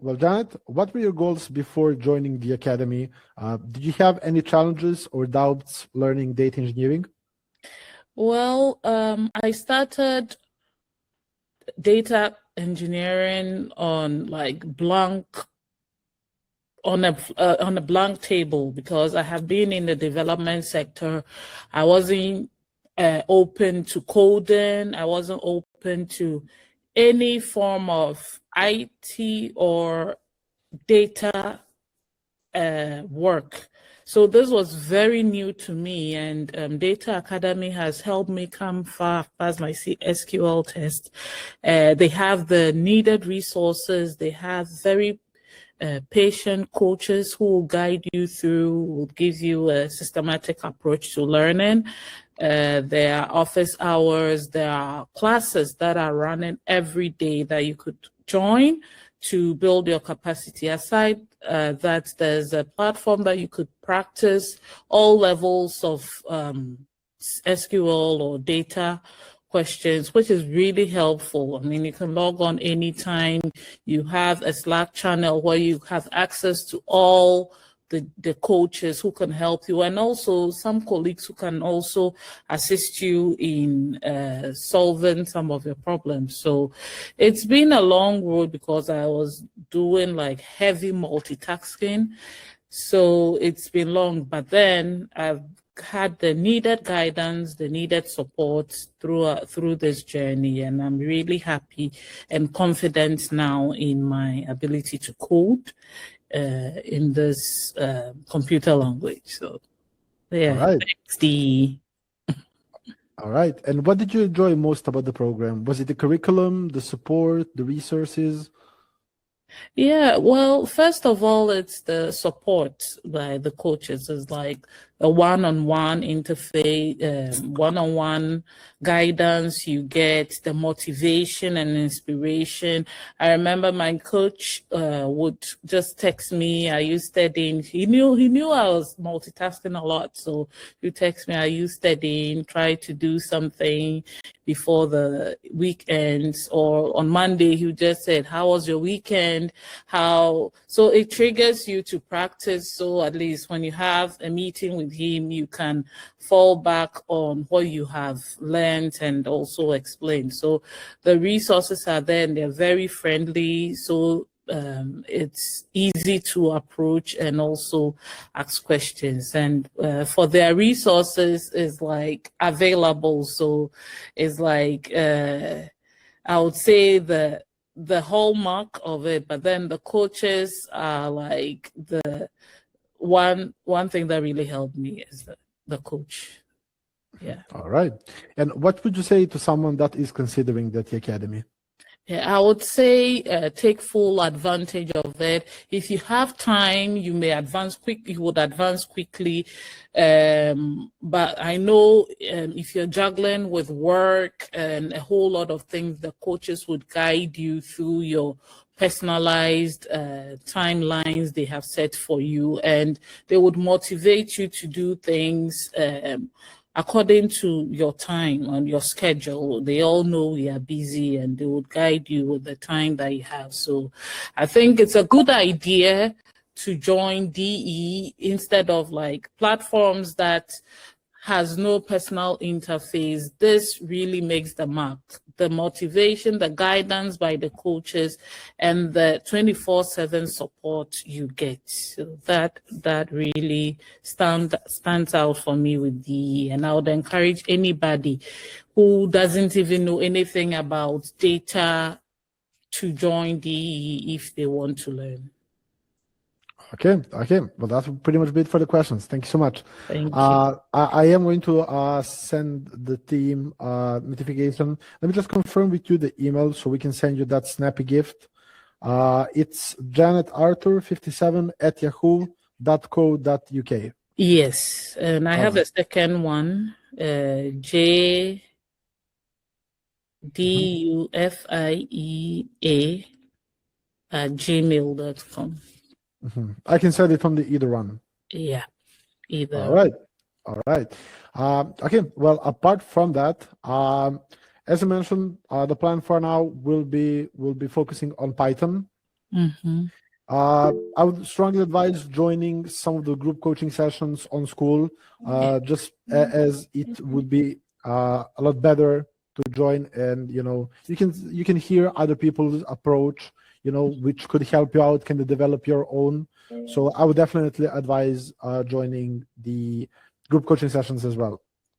Well, Janet, what were your goals before joining the academy? Did you have any challenges or doubts learning data engineering? Well, I started data engineering on like blank on a blank table because I have been in the development sector. I wasn't open to coding. I wasn't open to any form of IT or data work. So this was very new to me, and Data Academy has helped me come far past my SQL test. They have the needed resources. They have very patient coaches who will guide you through, will give you a systematic approach to learning. There are office hours, there are classes that are running every day that you could join to build your capacity. Aside that, there's a platform that you could practice all levels of SQL or data questions, which is really helpful. I mean, you can log on anytime. You have a Slack channel where you have access to all the coaches who can help you, and also some colleagues who can also assist you in solving some of your problems. So it's been a long road because I was doing like heavy multitasking. So it's been long, but then I've had the needed guidance, the needed support through this journey, and I'm really happy and confident now in my ability to code in this computer language. So yeah, All right. thanks, Dee. All right. And what did you enjoy most about the program? Was it the curriculum, the support, the resources? Yeah, well, first of all, it's the support by the coaches. It's like a one-on-one interface, one-on-one guidance. You get the motivation and inspiration. I remember my coach would just text me. Are you studying? He knew I was multitasking a lot, so he text me. Are you studying? Try to do something before the weekends, or on Monday he just said, how was your weekend? So it triggers you to practice, so at least when you have a meeting with him, you can fall back on what you have learned and also explain. So the resources are there and they're very friendly, so it's easy to approach and also ask questions. And for their resources is like available. So it's like, I would say the hallmark of it, but then the coaches are like the one thing that really helped me is the coach. Yeah. All right. And what would you say to someone that is considering the academy? Yeah, I would say take full advantage of it. If you have time, you may advance quick. You would advance quickly, but I know if you're juggling with work and a whole lot of things, the coaches would guide you through your personalized timelines they have set for you, and they would motivate you to do things according to your time and your schedule. They all know we are busy and they would guide you with the time that you have. So I think it's a good idea to join DE instead of like platforms that has no personal interface. This really makes the mark. The motivation, the guidance by the coaches, and the 24/7 support you get. So that really stands out for me with DE. And I would encourage anybody who doesn't even know anything about data to join DE if they want to learn. Okay. Well, that's pretty much it for the questions. Thank you so much. Thank you. I am going to send the team notification. Let me just confirm with you the email so we can send you that snappy gift. It's janetarthur57@yahoo.co.uk. Yes, and I have a second one, JDUFIEA@gmail.com. I can send it from either one. Yeah, either. All right. Okay. Well, apart from that, as I mentioned, the plan for now will be focusing on Python. Mm-hmm. I would strongly advise joining some of the group coaching sessions on school, just as it would be a lot better to join, and you can hear other people's approach, which could help you out, can develop your own. So I would definitely advise joining the group coaching sessions as well.